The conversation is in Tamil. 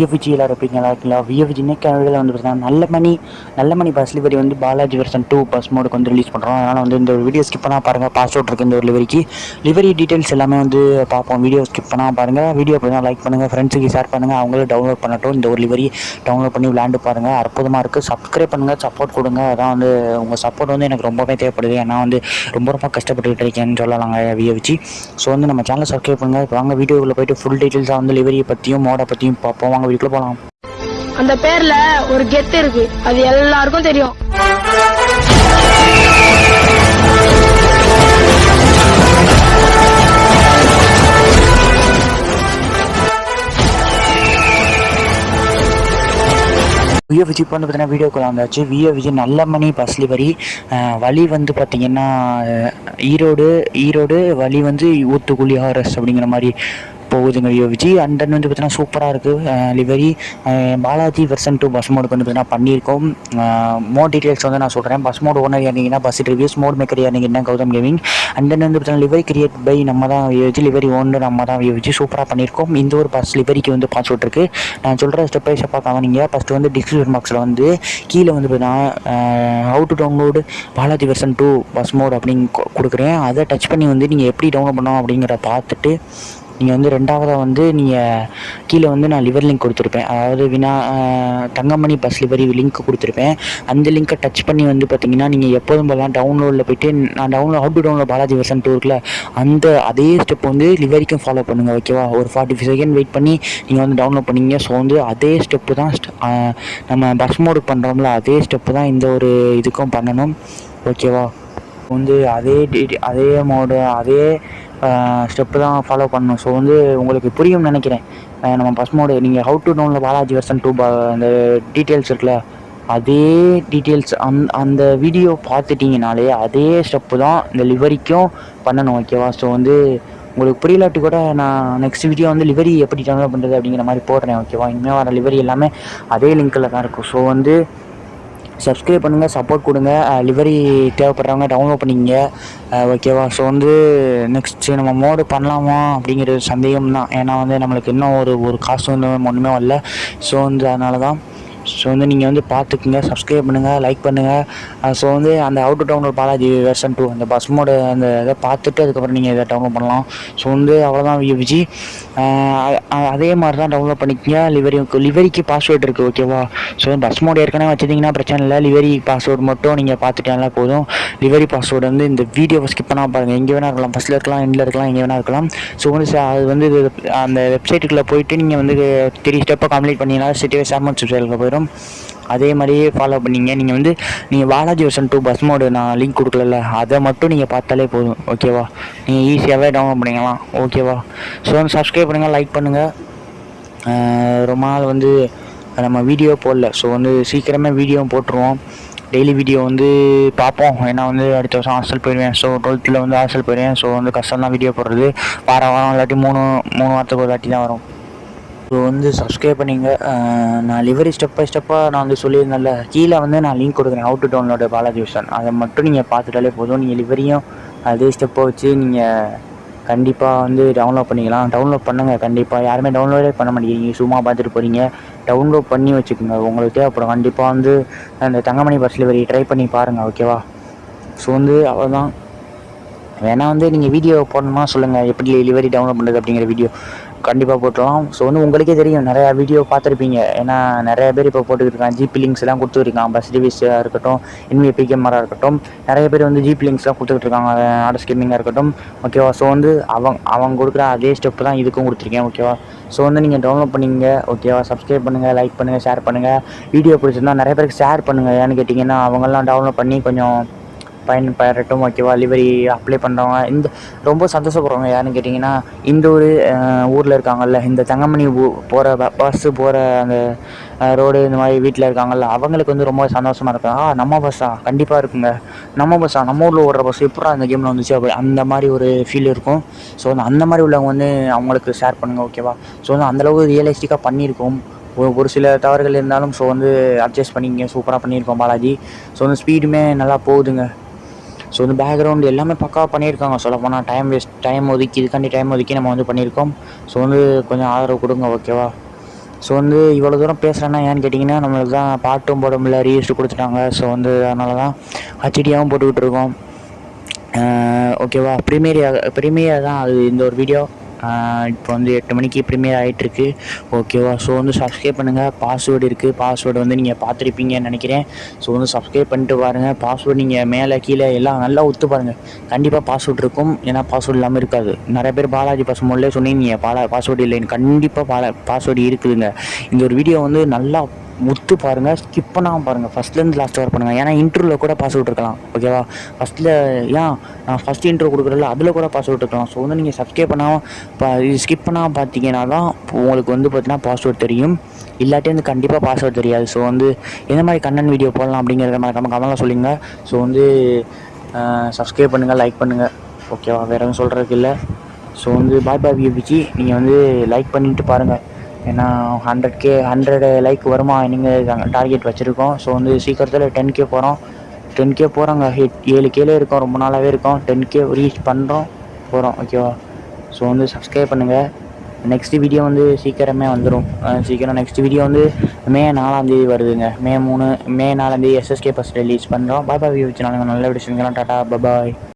விஎஃப்ஜி எல்லாரும் இருப்பீங்களா இருக்கலாம். விஎஃப்ஜி இன்னைக்கு வந்து பார்த்தீங்கன்னா நல்ல மணி பஸ் லிவரி வந்து பாலாஜி வெர்ஷன் 2 பஸ் மோடுக்கு வந்து ரிலீஸ் பண்ணுறோம். அதனால் வந்து இந்த ஒரு வீடியோ ஸ்கிப் பண்ணால் பாருங்கள். பாஸ்அவுட் இருக்குது இந்த ஒரு லிவரி டீட்டெயில்ஸ் எல்லாமே வந்து பார்ப்போம். வீடியோ ஸ்கிப் பண்ணால் பாருங்கள். வீடியோ பார்த்தா லைக் பண்ணுங்கள், ஃப்ரெண்ட்ஸுக்கு ஷேர் பண்ணுங்கள், அவங்களும் டவுன்லோட் பண்ணட்டும். இந்த ஒரு லிவரி டவுன்லோட் பண்ணி விளையாண்டு பாருங்கள். அற்புதமாக இருக்குது. சப்ஸ்கிரைப் பண்ணுங்கள், சப்போர்ட் கொடுங்க. அதான் வந்து உங்கள் சப்போர்ட் வந்து எனக்கு ரொம்பவே தேவைப்படுது. ஏன்னா வந்து ரொம்ப கஷ்டப்பட்டுக்கிட்டு இருக்கேன்னு சொல்லலாங்க விஎஃப்ஜி. ஸோ வந்து நம்ம சேனலை சப்ஸ்கிரைப் பண்ணுங்கள். வாங்க வீடியோவில் போய்ட்டு ஃபுல் டீட்டெயில்ஸாக வந்து லிவரியை பற்றியும் மோடை பற்றியும் பார்ப்போம். வாங்க வீட்டுக்குள்ள போகலாம். அந்த பேர்ல ஒரு கெத்து இருக்கு, அது எல்லாருக்கும் தெரியும். விஎஃப்ஜி இப்போ வந்து பார்த்தீங்கன்னா வீடியோக்குள்ள வந்தாச்சு. விஎஃப்ஜி நல்ல மணி பஸ் லிவரி வழி வந்து பார்த்திங்கன்னா ஈரோடு வழி வந்து ஊத்துக்குழி ஆர்எஸ் அப்படிங்கிற மாதிரி போகுதுங்க விஎஃப்ஜி. அண்ட் தென் வந்து பார்த்தீங்கன்னா சூப்பராக இருக்குது லிவரி. பாலாஜி வெர்ஷன் 2 பஸ் மோடுக்கு வந்து பார்த்தீங்கன்னா பண்ணியிருக்கோம். மோட் டீட்டெயில்ஸ் வந்து நான் சொல்கிறேன். பஸ் மோடு ஓனர் யாருங்கன்னா பஸ் ரிவ்யூஸ், மோட் மேக்கர் யாருங்கன்னா கௌதம் கேமிங். அண்ட் தென் வந்து பார்த்தீங்கன்னா லிவரி கிரியேட் பை நம்ம தான் விஎஃப்ஜி, லிவரி ஓனர் நம்ம தான் விஎஃப்ஜி. சூப்பராக பண்ணியிருக்கோம். இந்த ஒரு பஸ் லிவரிக்கு வந்து பாஸ்வேர்ட் இருக்குது. நான் சொல்கிற ஸ்டெப் பை ஸ்டெப்பாக கவனிங்க. ஃபஸ்ட்டு வந்து டிஸ்கிரிப்ஷன் பாக்ஸில் வந்து கீழே வந்து பார்த்தீங்கன்னா how to download Balaji version 2 bus mode அப்படின்னு கொடுக்குறேன். அதை டச் பண்ணி வந்து நீங்கள் எப்படி டவுன்லோட் பண்ணோம் அப்படிங்கிறத பார்த்துட்டு நீங்கள் வந்து ரெண்டாவதாக வந்து நீங்கள் கீழே வந்து நான் லிவர் லிங்க் கொடுத்துருப்பேன். அதாவது தங்கமணி பஸ் லிவரி லிங்க் கொடுத்துருப்பேன். அந்த லிங்க்கை டச் பண்ணி வந்து பார்த்தீங்கன்னா நீங்கள் எப்போதும் போகலாம் டவுன்லோடில் போய்ட்டு நான் how to download Balaji version 2 இருக்குல்ல, அதே ஸ்டெப் வந்து லிவரிக்கும் ஃபாலோ பண்ணுங்கள். ஓகேவா? ஒரு 45 செகண்ட் வெயிட் பண்ணி நீங்கள் வந்து டவுன்லோட் பண்ணிங்க. ஸோ வந்து அதே ஸ்டெப்பு தான் நம்ம பஸ் மோடுக்கு பண்ணுறோம்ல, அதே ஸ்டெப்பு தான் இந்த ஒரு இதுக்கும் பண்ணணும். ஓகேவா? வந்து அதே மோடு அதே ஸ்டெப்பு தான் ஃபாலோ பண்ணணும். ஸோ வந்து உங்களுக்கு புரியும்னு நினைக்கிறேன். நம்ம பஸ் மோடு நீங்கள் how to download Balaji version 2 அந்த டீட்டெயில்ஸ் இருக்குல்ல, அதே டீட்டெயில்ஸ் அந்த வீடியோ பார்த்துட்டிங்கனாலே அதே ஸ்டெப்பு தான் இந்த லிவரிக்கும் பண்ணணும். ஓகேவா? ஸோ வந்து உங்களுக்கு புரியலாட்டி கூட நான் நெக்ஸ்ட் வீடியோ வந்து லிவரி எப்படி டவுன்லோட் பண்ணுறது அப்படிங்கிற மாதிரி போடுறேன். ஓகேவா? இனிமேல் வர லிவரி எல்லாமே அதே லிங்க்கில் தான் இருக்கும். ஸோ வந்து சப்ஸ்கிரைப் பண்ணுங்கள், சப்போர்ட் கொடுங்க. லிவரி தேவைப்படுறவங்க டவுன்லோட் பண்ணிங்க. ஓகேவா? ஸோ வந்து நெக்ஸ்ட் நம்ம மோடு பண்ணலாமா அப்படிங்கிற சந்தேகம் தான். ஏன்னா வந்து நம்மளுக்கு இன்னும் ஒரு காசு வந்து ஒன்றுமே வரல. ஸோ வந்து அதனால தான். ஸோ வந்து நீங்கள் வந்து பார்த்துக்குங்க, சப்ஸ்கிரைப் பண்ணுங்கள், லைக் பண்ணுங்கள். ஸோ வந்து அந்த how to download Balaji version 2 அந்த பஸ் மோடு அந்த இதை பார்த்துட்டு அதுக்கப்புறம் நீங்கள் இதை டவுன்லோட் பண்ணலாம். ஸோ வந்து அவ்வளோதான் விஎஃப்ஜி. அதே மாதிரி தான் டவுன்லோட் பண்ணிக்கங்க. லிவரிக்கு பாஸ்வேர்டு இருக்குது. ஓகேவா? ஸோ பஸ் மோடு ஏற்கனவே வச்சுருந்தீங்கன்னா பிரச்சனை இல்லை. லிவரி பாஸ்வேர்டு மட்டும் நீங்கள் பார்த்துட்டாலே போதும். லிவரி பாஸ்வேர்டு வந்து இந்த வீடியோவை ஸ்கிப் பண்ணால் பாருங்கள். எங்கே வேணால் இருக்கலாம், ஃபஸ்ட்டில் இருக்கலாம், எண்டில் இருக்கலாம், எங்கே வேணால் இருக்கலாம். ஸோ வந்து அது வந்து அந்த வெப்சைட்டுக்குள்ளே போய்ட்டு நீங்கள் வந்து 3 ஸ்டெப்பை கம்ப்ளீட் பண்ணிங்கன்னா சிட்டிவே சார்மன் வெப்சைட்டில் போயிடும். அதே மாதிரியே ஃபாலோ பண்ணிங்க. நீங்கள் பாலாஜி வெர்ஷன் 2 பஸ் மோடு நான் லிங்க் கொடுக்கல, அதை மட்டும் நீங்கள் பார்த்தாலே போதும். ஓகேவா? நீங்கள் ஈஸியாகவே டவுன்லோட் பண்ணிக்கலாம். ஓகேவா? ஸோ வந்து சப்ஸ்கிரைப் பண்ணுங்கள், லைக் பண்ணுங்கள். ரொம்ப நாள் வந்து நம்ம வீடியோ போடல. ஸோ வந்து சீக்கிரமே வீடியோ போட்டுருவோம். டெய்லி வீடியோ வந்து பார்ப்போம். ஏன்னா வந்து அடுத்த வருஷம் ஹாஸ்டல் போயிடுவேன். ஸோ 12th வந்து ஹாஸ்டல் போயிடுவேன். ஸோ வந்து கஷ்டம் தான் வீடியோ போடுறது. வாரம் இல்லாட்டி மூணு வாரத்துக்கு ஒரு வாட்டி தான் வரும். ஸோ வந்து சப்ஸ்கிரைப் பண்ணிங்க. நான் லிவரி ஸ்டெப் பை ஸ்டெப்பாக நான் வந்து சொல்லியிருந்தேன்ல, கீழே வந்து நான் லிங்க் கொடுக்குறேன் how to download Balaji version. அதை மட்டும் நீங்கள் பார்த்துட்டாலே போதும். நீங்கள் லிவரியும் அதே ஸ்டெப்பை வச்சு நீங்கள் கண்டிப்பாக வந்து டவுன்லோட் பண்ணிக்கலாம். டவுன்லோட் பண்ணுங்கள். கண்டிப்பாக யாருமே டவுன்லோடே பண்ண மாட்டேங்கிறீங்க, சும்மா பார்த்துட்டு போகிறீங்க. டவுன்லோட் பண்ணி வச்சுக்கோங்க, உங்களுக்கு தேவைப்படும். கண்டிப்பாக வந்து அந்த தங்கமணி பஸ் லிவரி ட்ரை பண்ணி பாருங்கள். ஓகேவா? ஸோ வந்து அவ்வளோதான். வேணா வந்து நீங்கள் வீடியோ போடணுமா சொல்லுங்கள், எப்படி லிவரி டவுன்லோட் பண்ணுறது அப்படிங்கிற வீடியோ கண்டிப்பாக போட்டுடலாம். ஸோ வந்து உங்களுக்கே தெரியும், நிறையா வீடியோ பார்த்துருப்பீங்க. ஏன்னா நிறைய பேர் இப்போ போட்டுக்கிட்டு இருக்காங்க. ஜிபி லிங்க்ஸ் எல்லாம் கொடுத்துருக்காங்க. பஸ் ரிவ்யூஸாக இருக்கட்டும், என்வி பிகேமராக இருக்கட்டும், நிறைய பேர் வந்து ஜிபி லிங்க்ஸ்லாம் கொடுத்துக்கிட்டு இருக்காங்க. ஆர்டர் ஸ்கீமிங்காக இருக்கட்டும். ஓகேவா? ஸோ வந்து அவங்க கொடுக்குற அதே ஸ்டெப்பு தான் இதுக்கும் கொடுத்துருக்கேன். ஓகேவா? ஸோ வந்து நீங்கள் டவுன்லோட் பண்ணிங்க. ஓகேவா? சப்ஸ்கிரைப் பண்ணுங்கள், லைக் பண்ணுங்கள், ஷேர் பண்ணுங்கள். வீடியோ பிடிச்சிருந்தா நிறைய பேருக்கு ஷேர் பண்ணுங்கள். ஏன்னு கேட்டிங்கன்னா அவங்கெல்லாம் டவுன்லோட் பண்ணி கொஞ்சம் பயன்பெறட்டும். ஓகேவா? லிவரி அப்ளை பண்ணுறவங்க ரொம்ப சந்தோஷப்படுறவங்க யாருன்னு கேட்டிங்கன்னா, இந்த ஒரு ஊரில் இருக்காங்கல்ல, இந்த தங்கமணி போகிற பஸ்ஸு போகிற அந்த ரோடு இந்த மாதிரி வீட்டில் இருக்காங்கல்ல, அவங்களுக்கு வந்து ரொம்ப சந்தோஷமாக இருக்கும். நம்ம பஸ்ஸா கண்டிப்பாக இருக்குங்க, நம்ம பஸ்ஸா நம்ம ஊரில் ஓடுற பஸ் எப்படா அந்த கேமில் வந்துச்சு அப்படி அந்த மாதிரி ஒரு ஃபீல் இருக்கும். ஸோ அந்த மாதிரி உள்ளவங்க வந்து அவங்களுக்கு ஷேர் பண்ணுங்கள். ஓகேவா? ஸோ வந்து அந்தளவுக்கு ரியலிஸ்டிக்காக பண்ணியிருக்கோம். ஒரு சில தவறுகள் இருந்தாலும் ஸோ வந்து அட்ஜஸ்ட் பண்ணிங்க. சூப்பராக பண்ணியிருக்கோம் பாலாஜி. ஸோ வந்து ஸ்பீடுமே நல்லா போகுதுங்க. ஸோ வந்து பேக்ரவுண்டு எல்லாமே பக்காவாக பண்ணியிருக்காங்க. சொல்லப்போனால் டைம் ஒதுக்கி இதுக்காண்டி டைம் ஒதுக்கி நம்ம வந்து பண்ணியிருக்கோம். ஸோ வந்து கொஞ்சம் ஆதரவு கொடுங்க. ஓகேவா? ஸோ வந்து இவ்வளோ தூரம் பேசுகிறேன்னா ஏன்னு கேட்டிங்கன்னா, நம்மளுக்கு தான் பாட்டும் போட முடியல, ரீல்ஸ் கொடுத்துட்டாங்க. ஸோ வந்து அதனால தான் ஹச்டியாகவும் போட்டுக்கிட்டு இருக்கோம். ஓகேவா, ப்ரீமியர் தான் அது இந்த ஒரு வீடியோ. இப்போ வந்து 8 மணிக்கு ப்ரீமியர் ஆகிட்டுருக்கு. ஓகேவா, ஸோ வந்து சப்ஸ்கிரைப் பண்ணுங்கள். பாஸ்வேர்டு இருக்குது, பாஸ்வேர்டு வந்து நீங்கள் பார்த்துருப்பீங்கன்னு நினைக்கிறேன். ஸோ வந்து சப்ஸ்கிரைப் பண்ணிட்டு பாருங்கள். பாஸ்வேர்டு நீங்கள் மேலே கீழே எல்லாம் நல்லா ஒத்து பாருங்கள். கண்டிப்பாக பாஸ்வேர்டு இருக்கும், ஏன்னா பாஸ்வேர்டு இல்லாமல் இருக்காது. நிறைய பேர் பாலாஜி பசுமொழிலே சொன்னீங்க பாஸ்வேர்டு இல்லைன்னு. கண்டிப்பாக பாஸ்வேர்டு இருக்குதுங்க. இந்த ஒரு வீடியோ வந்து நல்லா முத்து பாருங்கள், ஸ்கிப் பண்ணாமல் பாருங்கள், ஃபஸ்ட்லேருந்து லாஸ்ட் வர பண்ணுங்கள். ஏன்னா இன்ட்ரோவில் கூட பாஸ்வேர்ட் இருக்கலாம். ஓகேவா, ஃபஸ்ட்டில் ஏன் நான் ஃபஸ்ட் இன்ட்ரோ கொடுக்குறதில்ல, அதில் கூட பாஸ்வேர்ட் இருக்கலாம். ஸோ வந்து நீங்கள் சப்ஸ்கிரைப் பண்ணாமல் இது ஸ்கிப் பண்ணாமல் பார்த்தீங்கன்னா தான் உங்களுக்கு வந்து பார்த்தீங்கன்னா பாஸ்வேர்ட் தெரியும். இல்லாட்டி வந்து கண்டிப்பாக பாஸ்வேர்ட் தெரியாது. ஸோ வந்து எந்த மாதிரி கண்டென்ட் வீடியோ போடலாம் அப்படிங்கிறத கமெண்ட்டில் சொல்லுங்கள். ஸோ வந்து சப்ஸ்கிரைப் பண்ணுங்கள், லைக் பண்ணுங்கள். ஓகேவா, வேறு எதுவும் சொல்கிறதுக்கு இல்லை. ஸோ வந்து பாய் விஜி, நீங்கள் வந்து லைக் பண்ணிவிட்டு பாருங்கள். ஏன்னா 100 லைக் வருமா நீங்கள் டார்கெட் வச்சுருக்கோம். ஸோ வந்து சீக்கிரத்தில் 10K போகிறோம். 10K போகிறோங்க. 7K இருக்கோம், ரொம்ப நாளாகவே இருக்கோம். 10K ரீச் பண்ணுறோம், போகிறோம். ஓகேவா, ஸோ வந்து சப்ஸ்கிரைப் பண்ணுங்கள். நெக்ஸ்ட் வீடியோ வந்து சீக்கிரமே வந்துடும். நெக்ஸ்ட் வீடியோ வந்து மே 4 வருதுங்க. மே 4 SSK ஃபஸ்ட் ரிலீஸ் பண்ணுறோம். பாய் விஜி, நல்ல விஷயங்கள்லாம் டாட்டா பாய்.